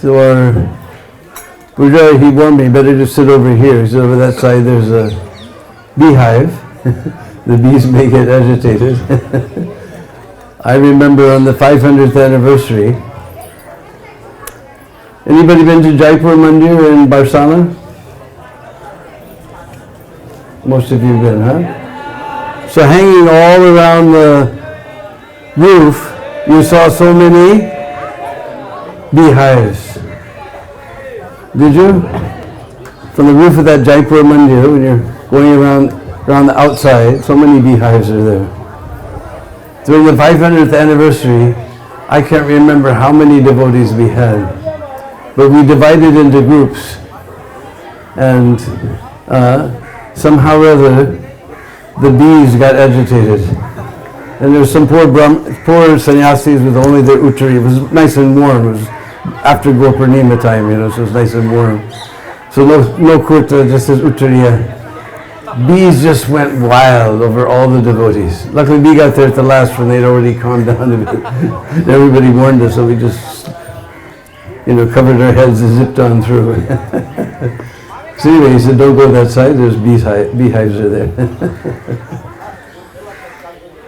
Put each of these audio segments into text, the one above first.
So he warned me, better just sit over here. He said, over that side there's a beehive. The bees may get agitated. I remember on the 500th anniversary, anybody been to Jaipur Mandir in Barsana? Most of you have been, huh? So hanging all around the roof, you saw so many beehives. Did you? From the roof of that Jaipur Mandir, when you're going around the outside, so many beehives are there. During the 500th anniversary, I can't remember how many devotees we had, but we divided into groups, and somehow or other, the bees got agitated. And there were some poor sannyasis with only their uttari. It was nice and warm. It was after Gopurnima time, so it was nice and warm. So no kurta, just as uttariya. Bees just went wild over all the devotees. Luckily we got there at the last when they'd already calmed down a bit. Everybody warned us, so we just covered our heads and zipped on through. So anyway, he said, don't go that side, there's beehives are there.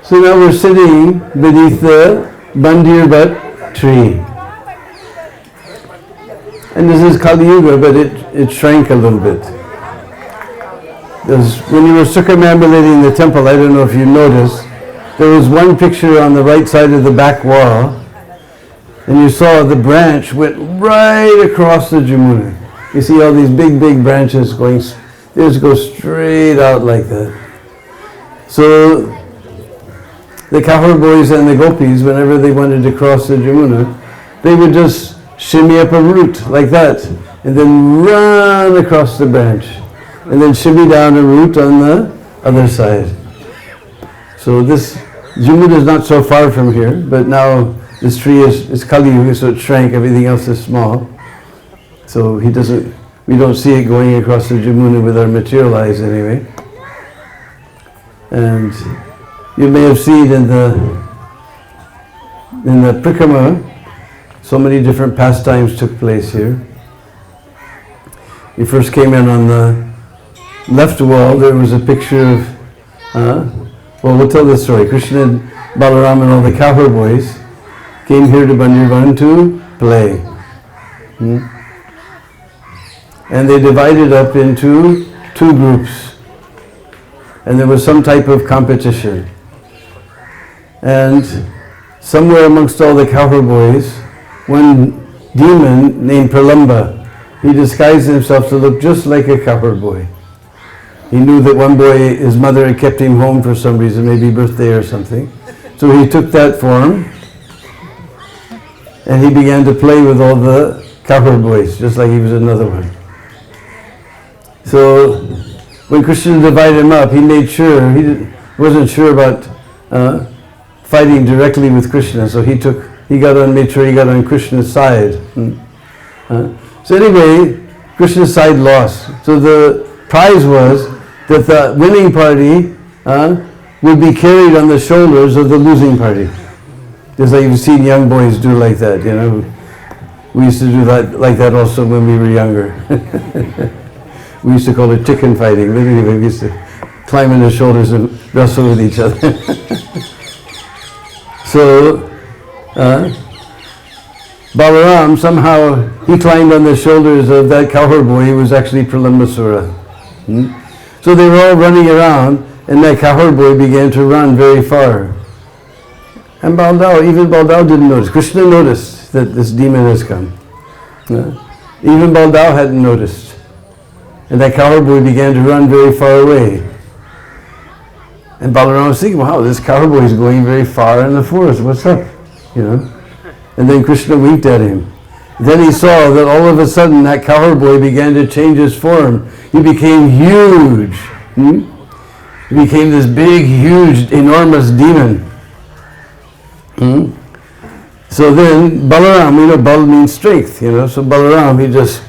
So now we're sitting beneath the Bhandirvan tree. And this is Kali Yuga, but it shrank a little bit. When you were circumambulating the temple, I don't know if you noticed, there was one picture on the right side of the back wall, and you saw the branch went right across the Jamuna. You see all these big branches going, they just go straight out like that. So the Kahur boys and the gopis, whenever they wanted to cross the Jamuna, they would just shimmy up a root like that, and then run across the branch, and then shimmy down a root on the other side. So this Jamuna is not so far from here, but now this tree is Kali Yuga, so it shrank, everything else is small. So we don't see it going across the Jamuna with our material eyes anyway. And you may have seen in the Prikrama, so many different pastimes took place here. We first came in on the left wall, there was a picture of, we'll tell this story. Krishna and Balaram and all the Kahur boys came here to Bhandirvan to play. And they divided up into two groups. And there was some type of competition. And somewhere amongst all the Kahur boys, one demon named Pralamba, he disguised himself to look just like a Kahur boy. He knew that one boy, his mother had kept him home for some reason, maybe birthday or something. So he took that form and he began to play with all the Kahur boys, just like he was another one. So when Krishna divided him up, he made sure, wasn't sure about fighting directly with Krishna, so made sure he got on Krishna's side. So anyway, Krishna's side lost. So the prize was that the winning party would be carried on the shoulders of the losing party. Just like you've seen young boys do like that, We used to do that like that also when we were younger. We used to call it chicken fighting. But anyway, we used to climb on the shoulders and wrestle with each other. So Balaram, somehow, he climbed on the shoulders of that Kahur boy who was actually Pralambasura. So they were all running around, and that Kahur boy began to run very far. And even Baldao didn't notice. Krishna noticed that this demon has come. Even Baldao hadn't noticed. And that Kahur boy began to run very far away. And Balaram was thinking, wow, this Kahur boy is going very far in the forest. What's up? And then Krishna winked at him. Then he saw that all of a sudden that Kahur boy began to change his form. He became huge. He became this big, huge, enormous demon. So then Balaram, Bal means strength, so Balaram, he just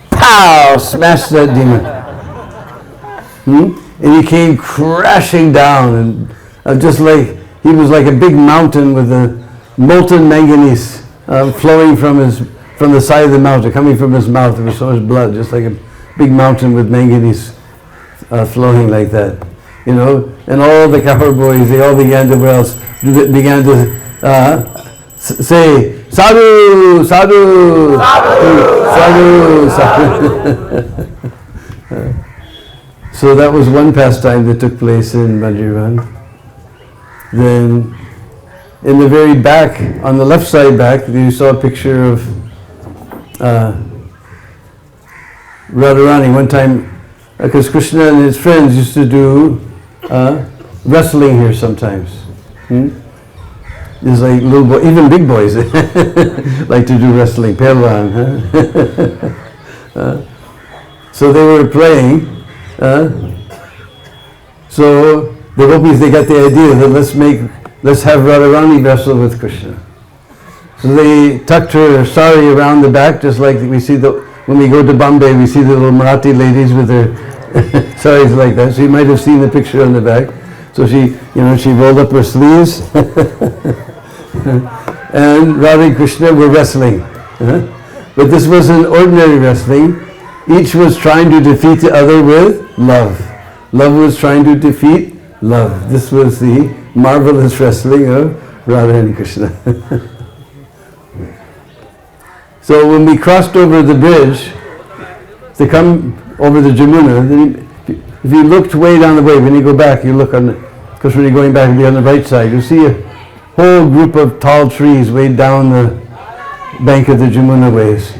pow, smashed that demon. And he came crashing down, and just like he was like a big mountain with a molten manganese. flowing from the side of the mountain, coming from his mouth. There was so much blood, just like a big mountain with manganese flowing like that. You know, and all the Kapur boys, they all began to say, sadhu, sadhu, sadhu, sadhu. So that was one pastime that took place in Bhandirvan. Then, in the very back, on the left side back, you saw a picture of Radharani. One time, because Krishna and his friends used to do wrestling here sometimes. There's like little boys, even big boys like to do wrestling, Pehlwan. So they were playing. So the gopis, they got the idea that let's have Radharani wrestle with Krishna. So they tucked her sari around the back, just like we see when we go to Bombay, we see the little Marathi ladies with their saris like that. So you might have seen the picture on the back. So she rolled up her sleeves, and Radha and Krishna were wrestling. But this wasn't ordinary wrestling. Each was trying to defeat the other with love. Love was trying to defeat love. This was the marvelous wrestling of Radha and Krishna. So when we crossed over the bridge to come over the Jamuna, then if you looked way down the way, when you go back, you look on because when you're going back, you'll be on the right side, you'll see a whole group of tall trees way down the bank of the Jamuna ways.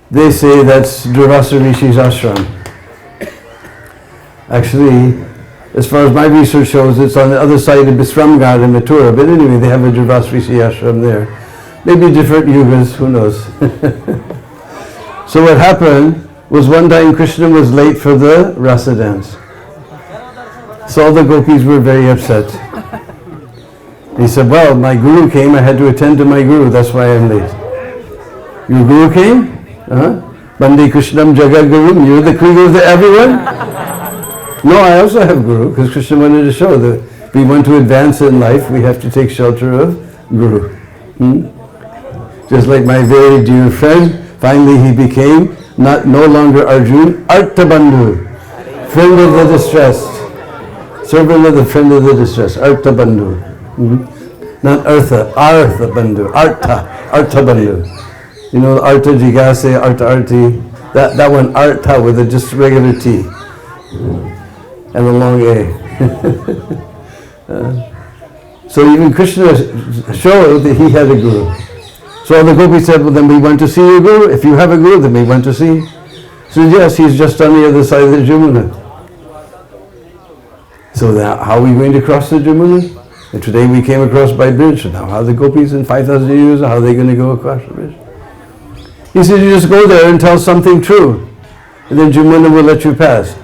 They say that's Durvasa Rishi's ashram. Actually, as far as my research shows, it's on the other side of Bisramgarh in Mathura, but anyway, they have a Durvasa Rishi ashram there. Maybe different yugas, who knows. So what happened was one time Krishna was late for the rasa dance. So all the gopis were very upset. He said, well, my guru came, I had to attend to my guru, that's why I'm late. Your guru came? Bande Krishnam Jagat Guru, you're the guru to everyone? No, I also have guru, because Krishna wanted to show that if we want to advance in life, we have to take shelter of guru. Just like my very dear friend, finally he became no longer Arjun, Artabandhu, friend of the distressed, servant of the friend of the distressed, Artabandhu. Not Artha, Bandhu, Artha Bandhu. You know, Artha Jigase, Artha Arti, that one, Artha with just regular T and a long A. So even Krishna showed that he had a guru. So all the gopis said, well then we want to see your guru. If you have a guru, then we want to see. So yes, he's just on the other side of the Jamuna. So now, how are we going to cross the Jamuna? And today we came across by bridge. So now how are the gopis in 5,000 years, how are they going to go across the bridge? He said, you just go there and tell something true. And then Jamuna will let you pass.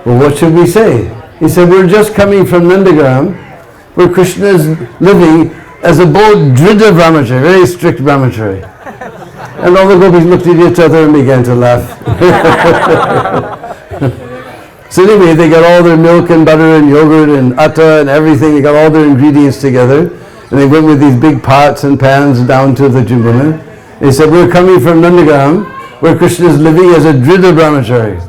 Well, what should we say? He said, we're just coming from Nandagram, where Krishna is living as a bold Dridha brahmachari, very strict brahmachari. And all the gopis looked at each other and began to laugh. So anyway, they got all their milk and butter and yogurt and atta and everything, they got all their ingredients together, and they went with these big pots and pans down to the Jamuna. They said, we're coming from Nandagram, where Krishna is living as a Dridha brahmachari.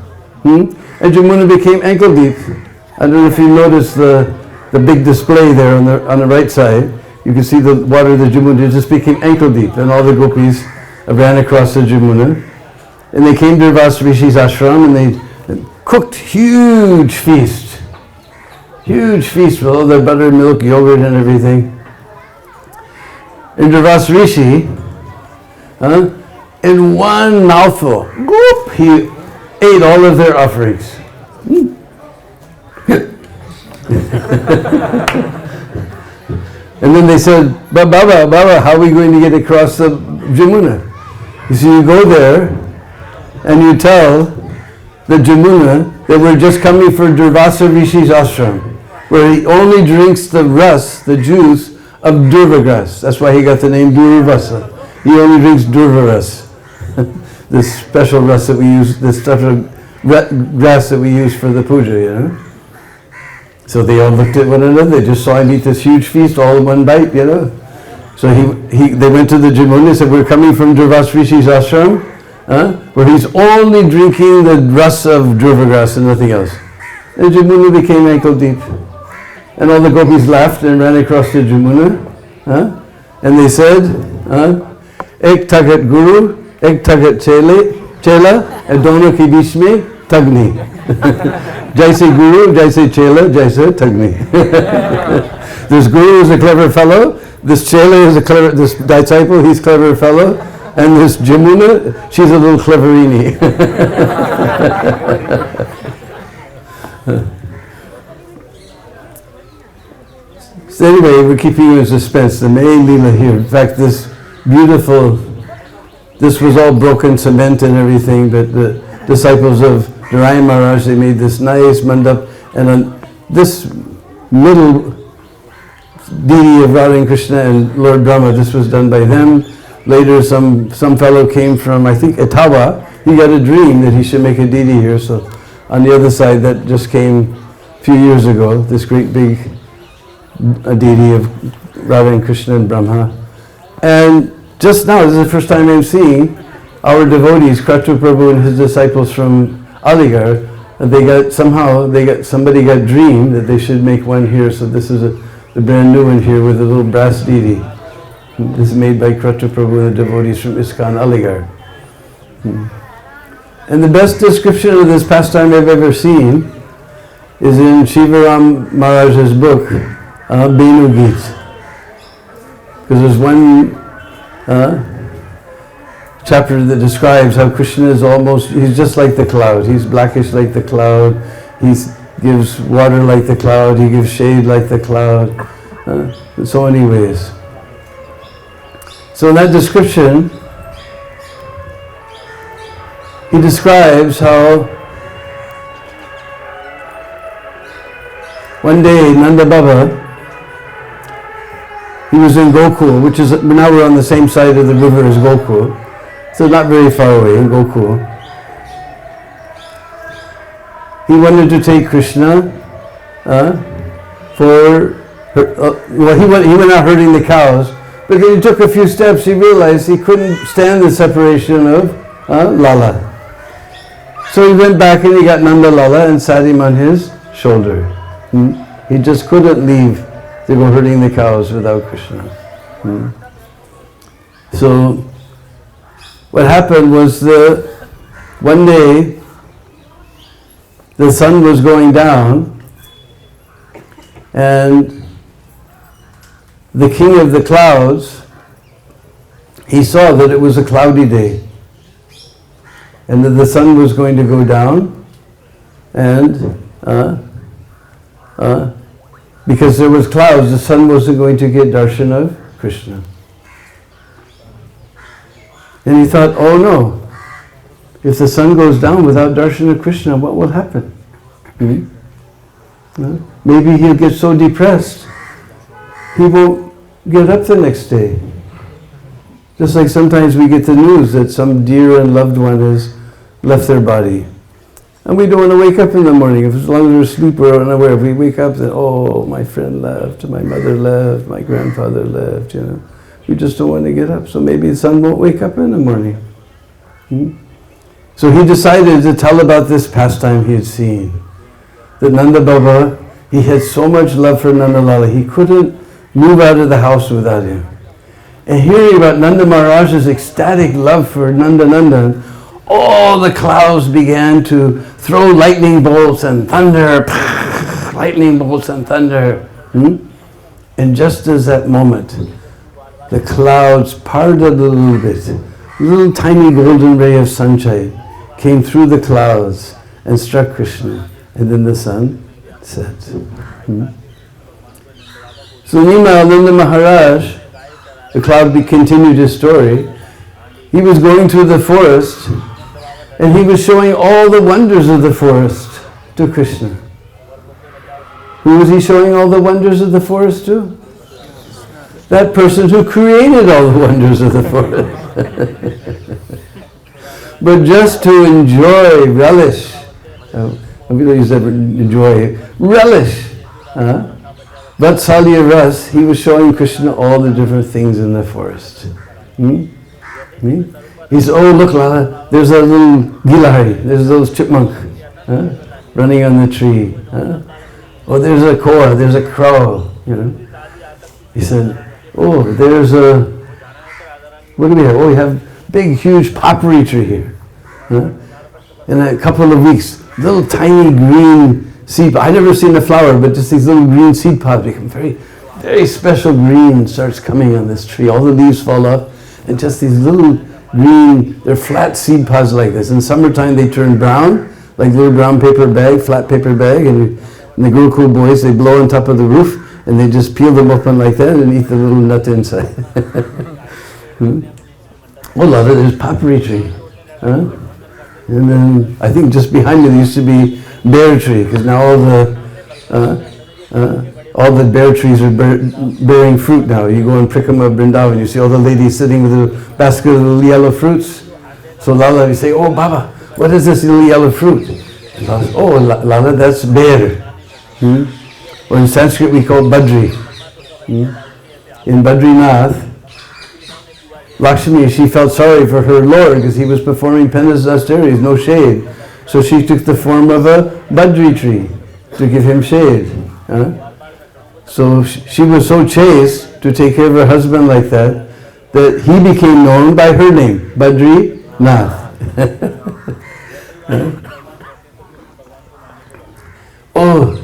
And Jamuna became ankle deep. I don't know if you noticed the big display there on the right side. You can see the water of the Jamuna just became ankle deep, and all the gopis ran across the Jamuna. And they came to Durvasa Rishi's ashram, and they cooked huge feast with all their butter, milk, yogurt, and everything. And Durvasa Rishi, in one mouthful, whoop, he ate all of their offerings. And then they said, Baba, how are we going to get across the Jamuna? You see, you go there and you tell the Jamuna that we're just coming for Durvasa Rishi's ashram, where he only drinks the ras, the juice of Durva grass. That's why he got the name Durvasa. He only drinks Durva ras. This special ras that we use, this stuff of grass that we use for the puja, you know. So they all looked at one another, they just saw him eat this huge feast all in one bite, you know. So they went to the Jamuna and said, we're coming from Dhruva Rishi's ashram, where he's only drinking the ras of Dhruva grass and nothing else. And Jamuna became ankle deep. And all the gopis laughed and ran across the Jamuna. And they said, Ek tagat guru, ek tagat chela, and dono ki beech mein tagni. Jaise guru, jaise chela, jaise tagni. This guru is a clever fellow, this chela is this disciple, he's a clever fellow, and this Jamuna, she's a little cleverini. So anyway, we're keeping you in suspense. The main lila here. In fact, this was all broken cement and everything, but the disciples of Narayan Maharaj, they made this nice mandap, and on this middle deity of Radha and Krishna and Lord Brahma, this was done by them. Later, some fellow came from, I think, Attapur. He got a dream that he should make a deity here. So on the other side, that just came a few years ago, this great big deity of Radha and Krishna and Brahma. And just now, this is the first time I'm seeing our devotees, Kratu Prabhu and his disciples from Aligarh, and somebody got dreamed that they should make one here. So this is the brand new one here with a little brass deity. This is made by Kratu Prabhu and the devotees from ISKCON Aligarh. And the best description of this pastime I've ever seen is in Shivaram Maharaj's book, Benu Geet. Because there's one chapter that describes how Krishna is he's just like the cloud. He's blackish like the cloud. He gives water like the cloud. He gives shade like the cloud. In so many ways. So in that description, he describes how one day Nanda Baba, he was in Gokul, which is, now we're on the same side of the river as Gokul, so not very far away in Gokul. He wanted to take Krishna he went out herding the cows, but when he took a few steps, he realized he couldn't stand the separation of Lala. So he went back and he got Nanda Lala and sat him on his shoulder. He just couldn't leave to go herding the cows without Krishna. So what happened was one day the sun was going down and the king of the clouds, he saw that it was a cloudy day and that the sun was going to go down, and because there was clouds, the sun wasn't going to get darshan of Krishna. And he thought, oh no, if the sun goes down without darshan of Krishna, what will happen? Maybe he'll get so depressed, he won't get up the next day. Just like sometimes we get the news that some dear and loved one has left their body. And we don't want to wake up in the morning. As long as we're asleep or unaware, if we wake up, then, oh, my friend left, my mother left, my grandfather left, We just don't want to get up. So maybe the sun won't wake up in the morning. So he decided to tell about this pastime he had seen. That Nanda Baba, he had so much love for Nanda Lala, he couldn't move out of the house without him. And hearing about Nanda Maharaj's ecstatic love for Nanda Nandan, all the clouds began to throw lightning bolts and thunder, lightning bolts and thunder. And just as that moment, the clouds parted a little bit, a little tiny golden ray of sunshine came through the clouds and struck Krishna, and then the sun set. So meanwhile, Nanda Maharaj, the cloud continued his story. He was going through the forest and he was showing all the wonders of the forest to Krishna. Who was he showing all the wonders of the forest to? That person who created all the wonders of the forest. But just to enjoy, relish, I'm going to use that word, enjoy, relish Vatsalya Ras, he was showing Krishna all the different things in the forest. Hmm? He said, oh look Lala, there's a little gilahari, there's a little chipmunk running on the tree. Oh, there's a koa, there's a crow, He said, oh, there's a, what do we have? Oh, we have big, huge poppery tree here. In a couple of weeks, little tiny green seed pods. I've never seen a flower, but just these little green seed pods become very, very special green starts coming on this tree. All the leaves fall off, and just these little green, they're flat seed pods like this. In summertime, they turn brown, like little brown paper bag, flat paper bag, and the Gurukul boys, they blow on top of the roof, and they just peel them open like that and eat the little nut inside. Oh, Lada, there's poppery tree. And then I think just behind it used to be bear tree, because now all the bear trees are bearing fruit now. You go and Prikrama Vrindavan, you see all the ladies sitting with a basket of little yellow fruits. So Lala, you say, oh Baba, what is this little yellow fruit? And Lala says, oh Lala, that's bear. Or in Sanskrit we call Badri. In Badrinath, Lakshmi, she felt sorry for her Lord because he was performing penance austerities, no shade. So she took the form of a Badri tree to give him shade. So she was so chaste to take care of her husband like that, that he became known by her name, Badri Nath. Oh,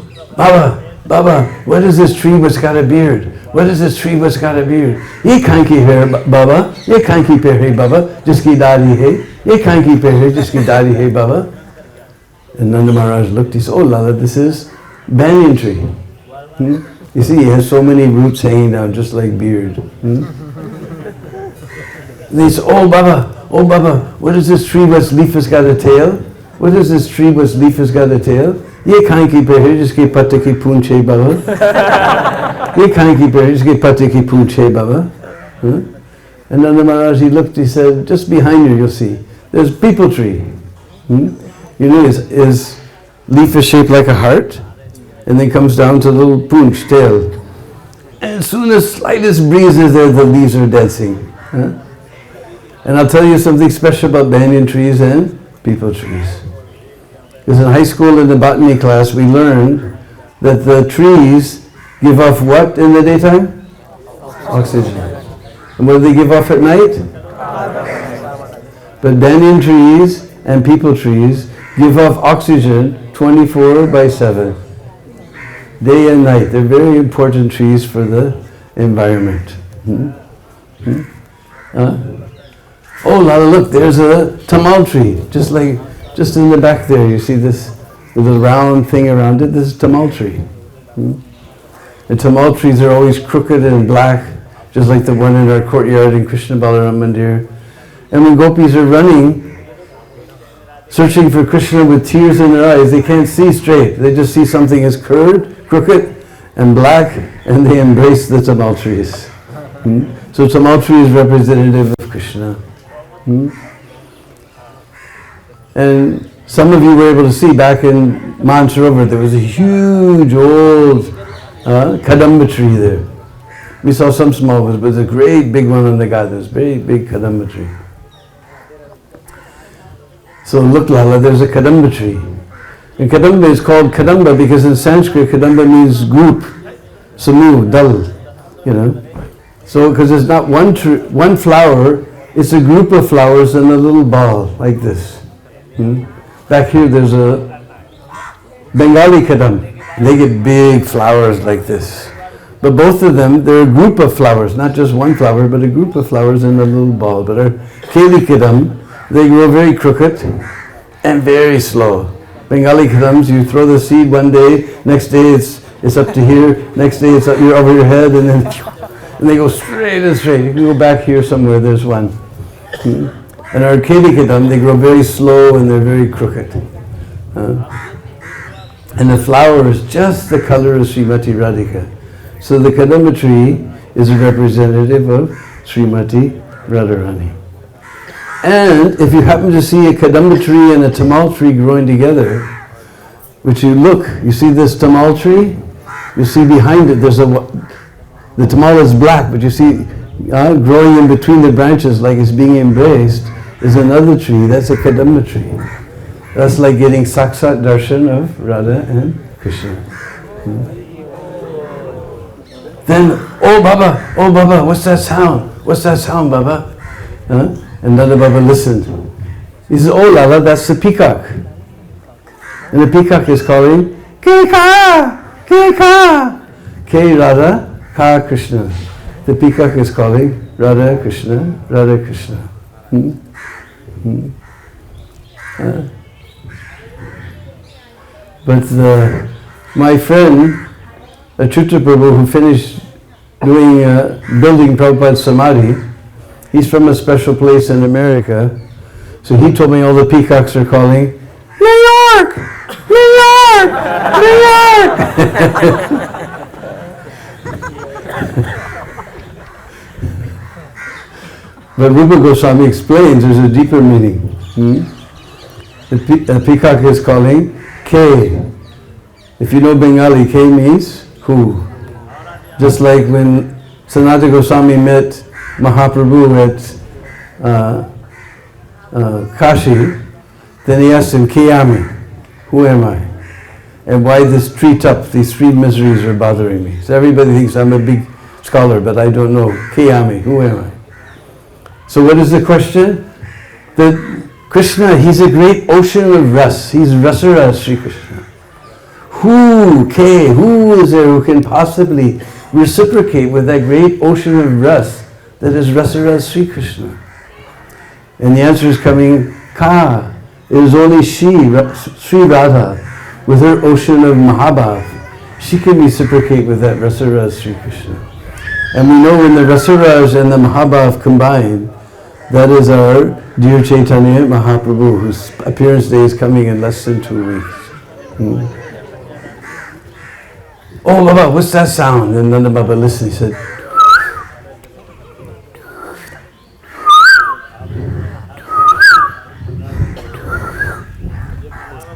Baba, what is this tree what's got a beard? What is this tree what's got a beard? Ye kanki hair, Baba. Ye kanki pe hai, Baba. Jiski dadi hai. Ye kanki pe hai, jiski dadi hai, Baba. And Nanda Maharaj looked, he said, oh Lala, this is banyan tree. You see, he has so many roots hanging down, just like beard. And he said, oh Baba, what is this tree whose leaf has got a tail? What is this tree whose leaf has got a tail? Ye kanki pe hai, jiski patte ki poonche, Baba. Ye kanki pe hai, jiski patte ki poonche, Baba. And Nanda Maharaj, he looked, he said, just behind you, you'll see, there's peepal tree. You know, his leaf is shaped like a heart, and then comes down to a little poonch, tail. And as soon as slightest breeze is there, the leaves are dancing. And I'll tell you something special about banyan trees and peepal trees. Because in high school in the botany class, we learned that the trees give off what in the daytime? Oxygen. And what do they give off at night? But banyan trees and peepal trees give off oxygen 24/7, day and night. They're very important trees for the environment. Oh Lala, look, there's a tamal tree, just in the back there. You see this with a round thing around it. This is tamal tree. And tamal trees are always crooked and black, just like the one in our courtyard in Krishna Balaram Mandir. And when gopis are running, searching for Krishna with tears in their eyes, they can't see straight. They just see something as curved, crooked, and black, and they embrace the tamal trees. So tamal tree is representative of Krishna. And some of you were able to see back in Mansarovar, there was a huge old kadamba tree there. We saw some small ones, but there's a great big one on the gardens, very big kadamba tree. So look Lala, there's a kadamba tree. And kadamba is called kadamba because in Sanskrit kadamba means group, samu, dal, So because it's not one flower, it's a group of flowers in a little ball like this. Back here there's a Bengali kadam. They get big flowers like this. But both of them, they're a group of flowers, not just one flower, but a group of flowers in a little ball. But our Keli kadam, they grow very crooked and very slow. Bengali kadams, you throw the seed one day, next day it's up to here, next day it's up here over your head, and then they go straight and straight. You can go back here somewhere, there's one. And our Keli kadam, they grow very slow and they're very crooked. And the flower is just the color of Srimati Radhika. So the kadamba tree is a representative of Srimati Radharani. And if you happen to see a kadamba tree and a tamal tree growing together, which you see this tamal tree, You see behind it, the tamala is black, but you see growing in between the branches like it's being embraced is another tree. That's a kadamba tree. That's like getting sakshat darshan of Radha and Krishna. Then, oh Baba, what's that sound? What's that sound, Baba? And Nanda Baba listened. He says, oh Lala, that's the peacock. And the peacock is calling, K Ka, K Radha, Ka Krishna. The peacock is calling Radha Krishna, Radha Krishna. But my friend, Achyuta Prabhu, who finished building Prabhupada's Samadhi, he's from a special place in America. So he told me all the peacocks are calling, New York! New York! New York! But Rupa Goswami explains there's a deeper meaning. The peacock is calling K. If you know Bengali, K means who. Just like when Sanatana Goswami met Mahaprabhu at Kashi, then he asked him, Kiyami, who am I? And why these three miseries are bothering me? So everybody thinks I'm a big scholar, but I don't know. Kiyami, who am I? So what is the question? That Krishna, he's a great ocean of ras. He's Rasara Sri Krishna. Who is there who can possibly reciprocate with that great ocean of ras that is Rasara Sri Krishna? And the answer is coming, Ka. It is only she, Sri Radha, with her ocean of Mahabhav. She can reciprocate with that Rasara Sri Krishna. And we know when the Rasaras and the Mahabhav combine, that is our dear Chaitanya Mahaprabhu, whose appearance day is coming in less than 2 weeks. Oh Baba, what's that sound? And Nanda Baba listened, he said,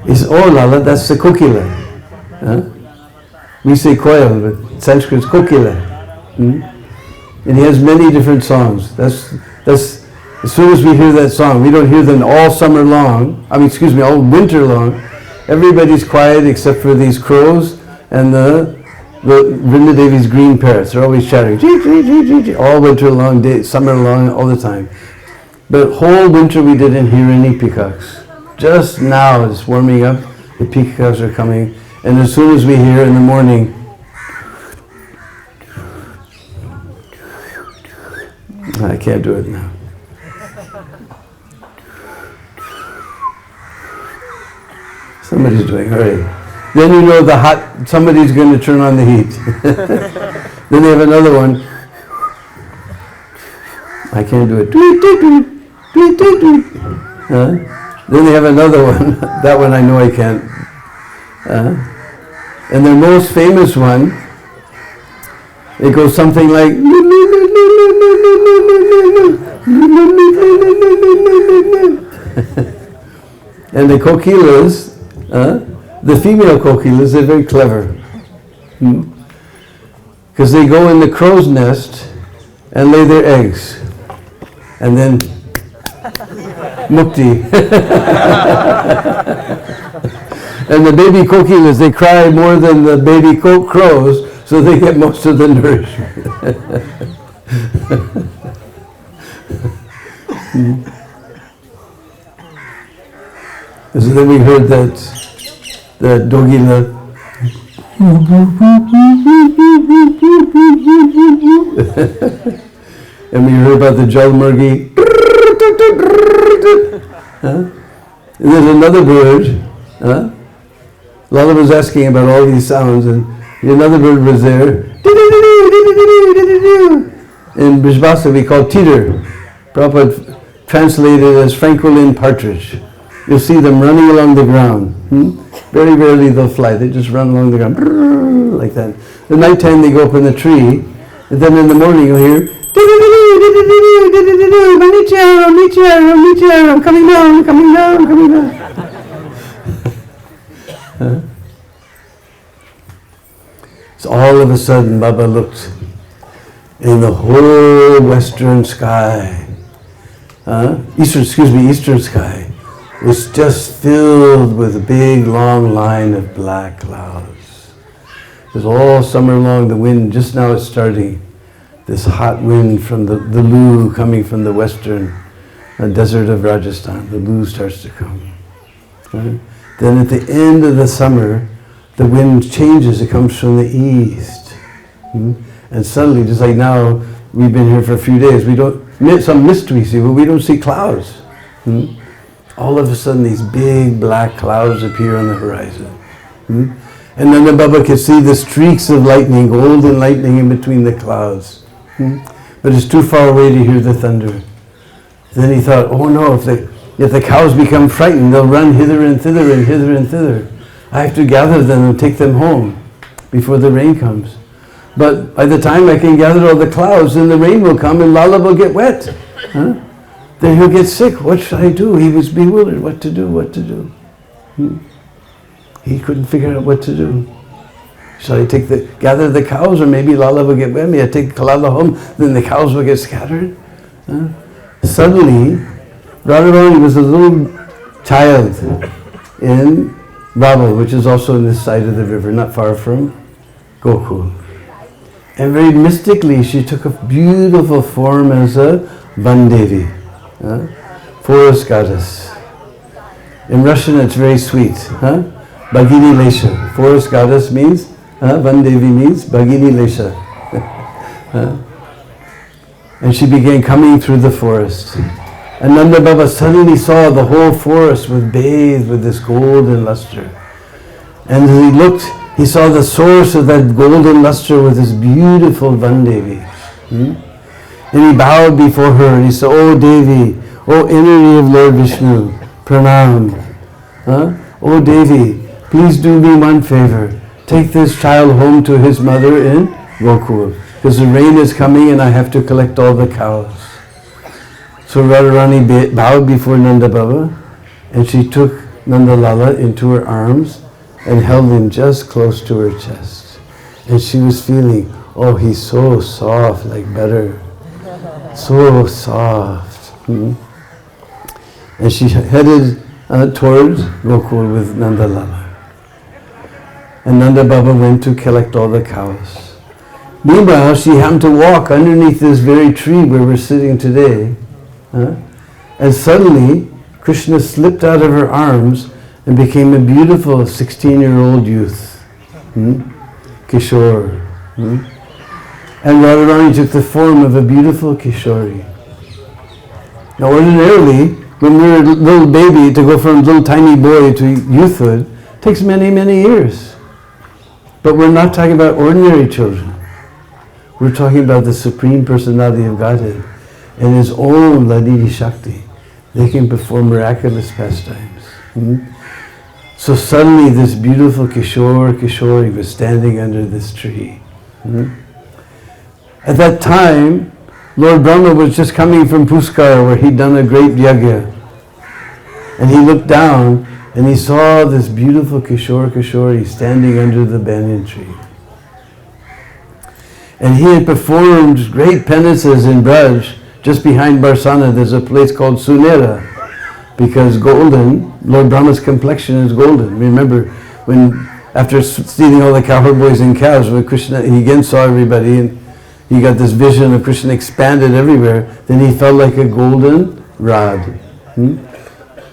he said, oh Lala, that's the kokila. We say koil, but Sanskrit is kokila. And he has many different songs. That's as soon as we hear that song, we don't hear them all summer long, all winter long. Everybody's quiet except for these crows and the Vrindadevi's green parrots. They're always chattering, all winter long, summer long, all the time. But whole winter we didn't hear any peacocks. Just now it's warming up, the peacocks are coming, and as soon as we hear in the morning, I can't do it now. Somebody's doing, hurry. Then you know somebody's going to turn on the heat. Then they have another one. I can't do it. Then they have another one. That one I know I can't. And their most famous one, it goes something like, and the kokilas, the female kokilas, they're very clever. Because they go in the crow's nest and lay their eggs. And then, mukti. And the baby kokilas, they cry more than the baby crows, so they get most of the nourishment. So then we heard that Dogila. And we heard about the Jalmurgi. And there's another bird. Lala was asking about all these sounds, and another bird was there. In Brijbhasa we call teeter. Prabhupada translated as Francolin partridge. You'll see them running along the ground. Very rarely they'll fly. They just run along the ground like that. At nighttime they go up in the tree, and then in the morning you'll hear I'm coming down, coming down, coming down. So all of a sudden, Baba looked in the whole western sky, eastern sky, was just filled with a big long line of black clouds. It was all summer long, the wind, just now it's starting, this hot wind from the Loo coming from the western desert of Rajasthan. The Loo starts to come. Right? Then at the end of the summer, the wind changes, it comes from the east. And suddenly, just like now, we've been here for a few days, we don't, some mist we see, but we don't see clouds. All of a sudden, these big black clouds appear on the horizon. And then the Baba could see the streaks of lightning, golden lightning in between the clouds. But it's too far away to hear the thunder. Then he thought, oh no, if the cows become frightened, they'll run hither and thither and hither and thither. I have to gather them and take them home before the rain comes. But by the time I can gather all the clouds, then the rain will come and Lala will get wet. Then he'll get sick. What should I do? He was bewildered. What to do? He couldn't figure out what to do. Shall I gather the cows, or maybe Lala will get wet? Maybe I take Lala home, then the cows will get scattered. Suddenly, Radharani was a little child in Babel, which is also on this side of the river, not far from Gokul. And very mystically, she took a beautiful form as a Vandevi, forest goddess. In Russian, it's very sweet. Bhagini Lesha. Forest goddess means, Vandevi means Bhagini Lesha. And she began coming through the forest. And Nanda Baba suddenly saw the whole forest was bathed with this golden luster. And as he looked, he saw the source of that golden luster with this beautiful Vandevi. And he bowed before her and he said, "Oh Devi, oh enemy of Lord Vishnu, pranam. Oh Devi, please do me one favor. Take this child home to his mother in Gokul, because the rain is coming and I have to collect all the cows." So Radharani bowed before Nanda Baba, and she took Nanda Lala into her arms and held him just close to her chest. And she was feeling, oh, he's so soft, like butter. So soft. And she headed towards Gokul with Nanda Lala. And Nanda Baba went to collect all the cows. Meanwhile, she happened to walk underneath this very tree where we're sitting today. And suddenly, Krishna slipped out of her arms and became a beautiful 16-year-old youth. Kishore. And Radharani took the form of a beautiful Kishori. Now ordinarily, when we're a little baby, to go from little tiny boy to youthhood takes many, many years. But we're not talking about ordinary children. We're talking about the Supreme Personality of Godhead and His own Ladidi Shakti. They can perform miraculous pastimes. So suddenly this beautiful Kishori was standing under this tree. At that time, Lord Brahma was just coming from Puskar, where he'd done a great yajna. And he looked down and he saw this beautiful Kishori standing under the banyan tree. And he had performed great penances in Braj. Just behind Barsana, there's a place called Sunera, because golden, Lord Brahma's complexion is golden. Remember, when after stealing all the cowherd boys and cows, when Krishna, he again saw everybody, and he got this vision of Krishna expanded everywhere, then he felt like a golden rod.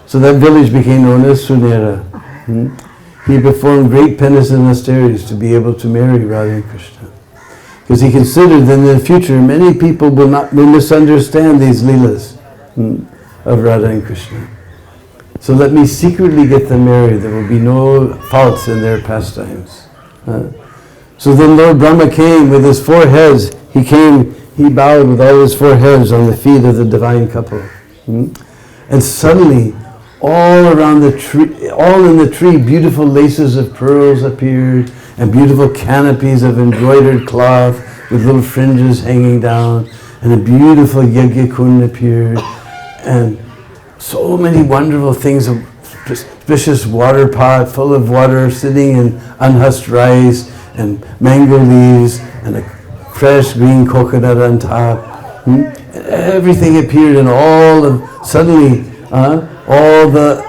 So that village became known as Sunera. He performed great penances and austerities to be able to marry Radha and Krishna. Because he considered that in the future many people will misunderstand these leelas of Radha and Krishna. So let me secretly get them married. There will be no faults in their pastimes. So then Lord Brahma came with his four heads. He bowed with all his four heads on the feet of the divine couple. And suddenly, all around the tree, all in the tree, beautiful laces of pearls appeared, and beautiful canopies of embroidered cloth with little fringes hanging down, and a beautiful Yajna appeared, and so many wonderful things, a precious water pot full of water sitting in unhusked rice, and mango leaves and a fresh green coconut on top. And everything appeared, and suddenly all the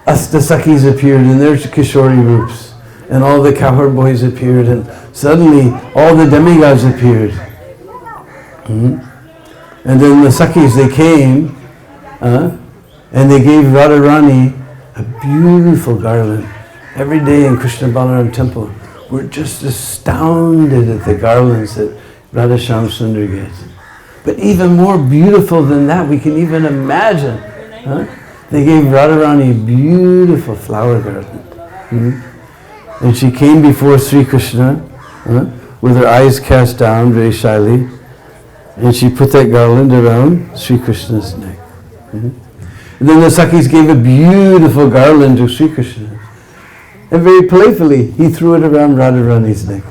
Astasakis appeared in their Kishori roops, and all the cowherd boys appeared, and suddenly all the demigods appeared. And then the Sakis, they came, and they gave Radharani a beautiful garland. Every day in Krishna Balaram temple, we're just astounded at the garlands that Radha Shyam Sundar gets. But even more beautiful than that, we can even imagine. They gave Radharani a beautiful flower garland. And she came before Sri Krishna with her eyes cast down very shyly, and she put that garland around Sri Krishna's neck. And then the Sakis gave a beautiful garland to Sri Krishna. And very playfully, he threw it around Radharani's neck.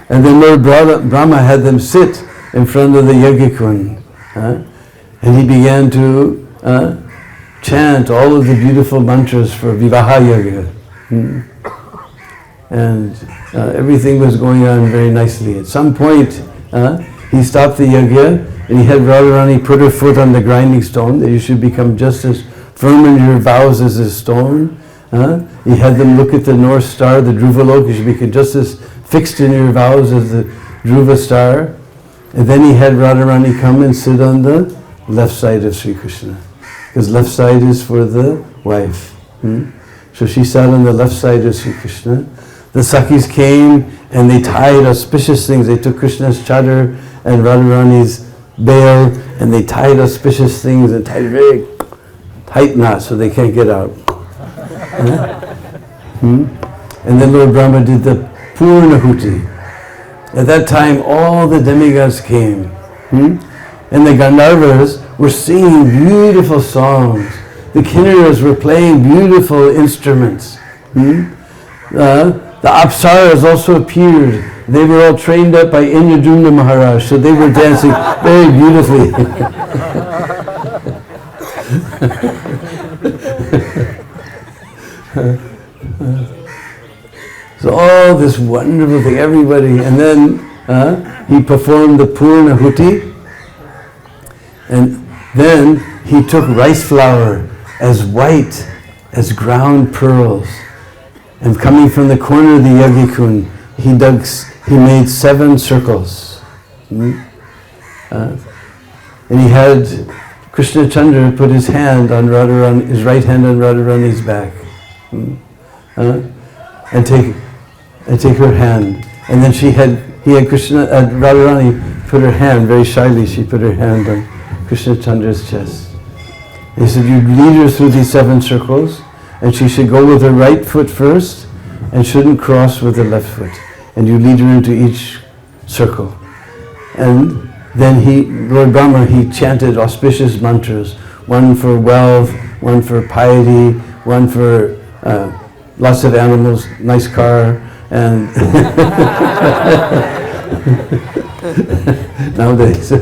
And then Lord Brahma had them sit in front of the Yajna-kund. And he began to chant all of the beautiful mantras for Vivaha Yajna. And everything was going on very nicely. At some point, he stopped the yajna, and he had Radharani put her foot on the grinding stone, that you should become just as firm in your vows as a stone. He had them look at the North Star, the Dhruvalok, you should become just as fixed in your vows as the Dhruva star. And then he had Radharani come and sit on the left side of Sri Krishna, because left side is for the wife. So she sat on the left side of Sri Krishna. The Sakis came and they tied auspicious things. They took Krishna's chadar and Radharani's veil, and they tied auspicious things and tied very tight knots so they can't get out. And then Lord Brahma did the Purnahuti. At that time, all the demigods came. And the Gandharvas were singing beautiful songs. The Kinnaras were playing beautiful instruments. The Apsaras also appeared. They were all trained up by Indradyumna Maharaj, so they were dancing very beautifully. So all this wonderful thing, everybody, and then he performed the Purnahuti, and then he took rice flour as white as ground pearls, and coming from the corner of the Yajna-kund, he made 7 circles. And he had Krishna Chandra put his hand on Radharani, his right hand on Radharani's back, and take her hand. And then he had Radharani put her hand very shyly. She put her hand on Krishna Chandra's chest. He said, "You lead her through these 7 circles, and she should go with her right foot first, and shouldn't cross with the left foot. And you lead her into each circle." And then Lord Brahma, he chanted auspicious mantras, one for wealth, one for piety, one for lots of animals, nice car, and nowadays.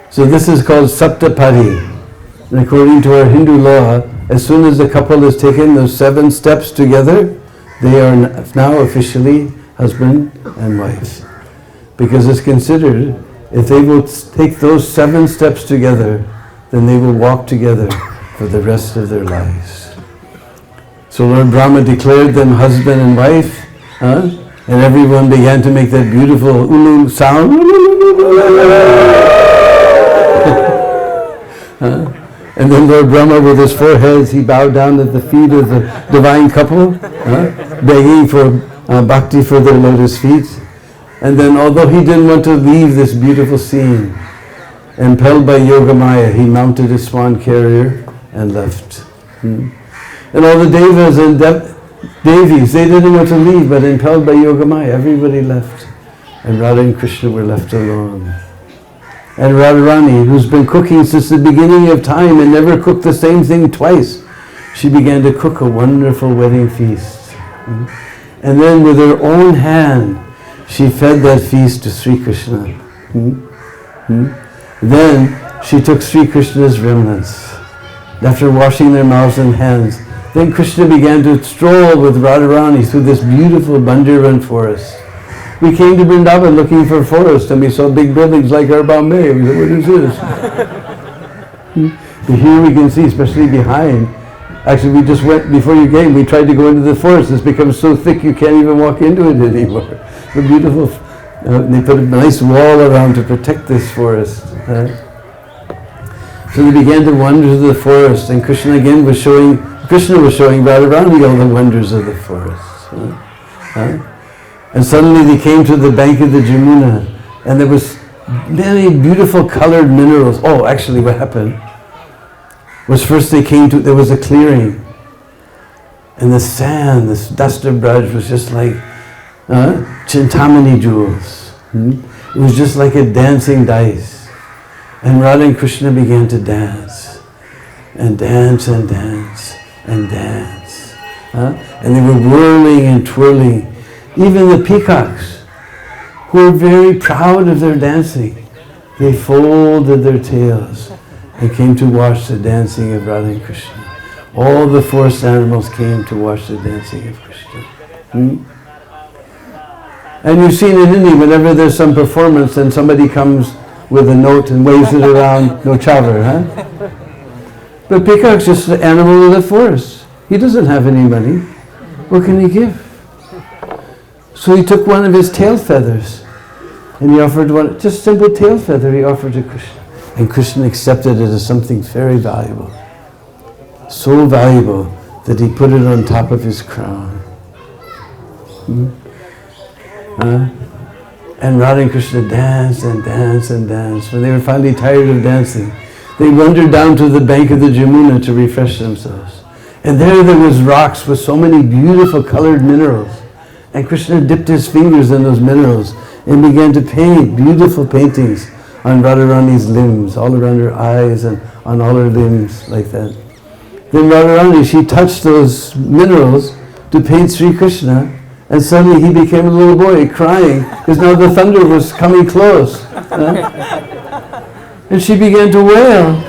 So this is called Saptapadi. And according to our Hindu law, as soon as the couple has taken those 7 steps together, they are now officially husband and wife. Because it's considered, if they will take those 7 steps together, then they will walk together for the rest of their lives. So Lord Brahma declared them husband and wife, and everyone began to make that beautiful ulu sound. And then Lord Brahma, with his 4 heads, he bowed down at the feet of the divine couple, begging for bhakti for their lotus feet. And then, although he didn't want to leave this beautiful scene, impelled by Yogamaya, he mounted his swan carrier and left. And all the devas and devis, they didn't want to leave, but impelled by Yogamaya, everybody left. And Radha and Krishna were left alone. And Radharani, who's been cooking since the beginning of time and never cooked the same thing twice, she began to cook a wonderful wedding feast. And then with her own hand, she fed that feast to Sri Krishna. Then she took Sri Krishna's remnants. After washing their mouths and hands, Then Krishna began to stroll with Radharani through this beautiful Bhandirvan forest. We came to Vrindavan looking for a forest, and we saw big buildings like our Bombay. We said, what is this? But here we can see, especially behind. Actually, we just went, before you came, we tried to go into the forest. It's become so thick you can't even walk into it anymore. The beautiful, they put a nice wall around to protect this forest. So they began to wander through the forest, and Krishna was showing Radharani all the wonders of the forest. And suddenly they came to the bank of the Jamuna, and there was many beautiful colored minerals. Oh, actually what happened was first there was a clearing, and the sand, this dust of Braj was just like Chintamani jewels. It was just like a dancing dice. And Radha and Krishna began to dance, and dance, and dance, and dance. And they were whirling and twirling. Even the peacocks, who were very proud of their dancing, they folded their tails and came to watch the dancing of Radha and Krishna. All the forest animals came to watch the dancing of Krishna. And you've seen in India, whenever there's some performance and somebody comes with a note and waves it around, no chavar, But peacock's just an animal of the forest. He doesn't have any money. What can he give? So he took one of his tail feathers and he offered one, just simple tail feather he offered to Krishna. And Krishna accepted it as something very valuable. So valuable that he put it on top of his crown. And Radha and Krishna danced and danced and danced. When they were finally tired of dancing, they wandered down to the bank of the Jamuna to refresh themselves. And there was rocks with so many beautiful colored minerals. And Krishna dipped his fingers in those minerals and began to paint beautiful paintings on Radharani's limbs, all around her eyes and on all her limbs, like that. Then Radharani, she touched those minerals to paint Sri Krishna, and suddenly he became a little boy crying because now the thunder was coming close. And she began to wail,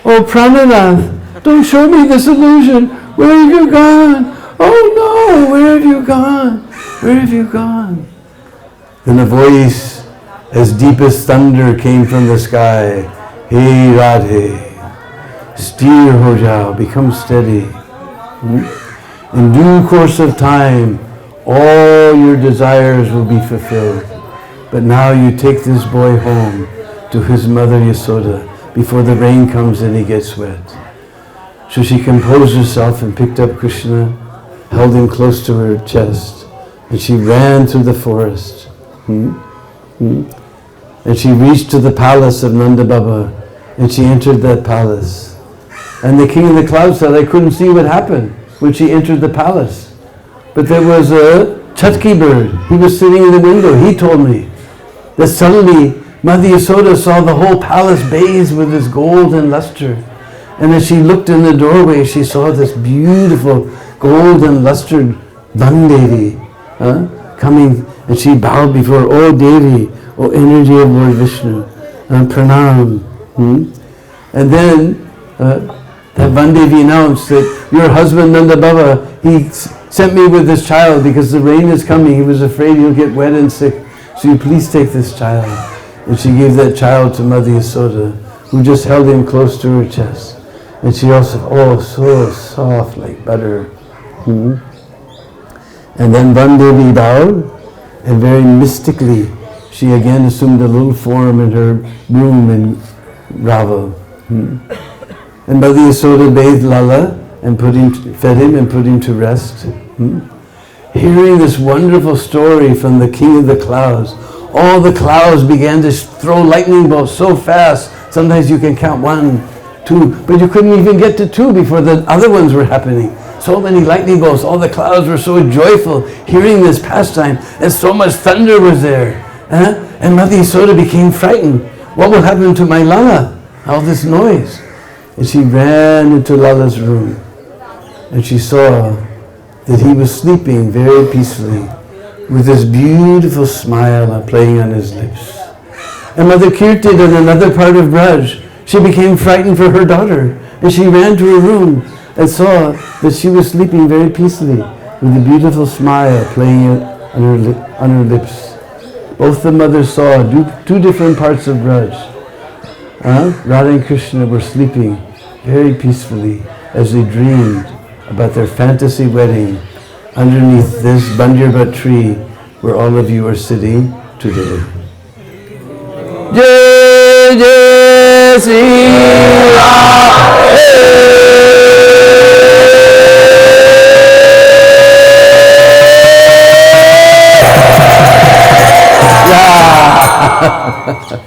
"Oh Prananath, don't show me this illusion. Where have you gone? Oh no, where have you gone? Where have you gone?" Then a voice as deep as thunder came from the sky. "Hey Radhe, steer ho jao, become steady. In due course of time, all your desires will be fulfilled. But now you take this boy home to his mother Yasoda before the rain comes and he gets wet." So she composed herself and picked up Krishna, held him close to her chest, and she ran through the forest. And she reached to the palace of Nanda Baba, and she entered that palace. And the king of the clouds said, "I couldn't see what happened when she entered the palace. But there was a Chatki bird. He was sitting in the window. He told me that suddenly Mother Yasoda saw the whole palace bathed with this gold and luster. And as she looked in the doorway, she saw this beautiful gold and lustered Bhandevi coming, and she bowed before, "Oh Devi, oh energy of Lord Vishnu, pranam." And then that Bhandevi announced that your husband Nanda Baba, he sent me with this child because the rain is coming. He was afraid he'll get wet and sick. So you please take this child. And she gave that child to Mother Yasoda, who just held him close to her chest. And she also, oh, so soft like butter. And then Bhandevi bowed, and very mystically, she again assumed a little form in her room in Raval. And Mother Yasoda bathed Lala and fed him and put him to rest. Hearing this wonderful story from the king of the clouds, all the clouds began to throw lightning bolts so fast, sometimes you can count 1, 2, but you couldn't even get to 2 before the other ones were happening. So many lightning bolts, all the clouds were so joyful hearing this pastime, and so much thunder was there. And Mother Yasoda became frightened. What will happen to my Lala? All this noise. And she ran into Lala's room, and she saw that he was sleeping very peacefully with this beautiful smile playing on his lips. And Mother Kirti in another part of Braj, she became frightened for her daughter, and she ran to her room, and saw that she was sleeping very peacefully with a beautiful smile playing on her lips. Both the mothers saw two different parts of Braj. Radha and Krishna were sleeping very peacefully as they dreamed about their fantasy wedding underneath this Bhandirvan tree where all of you are sitting today. Jai Jai Sri Ram. Yeah.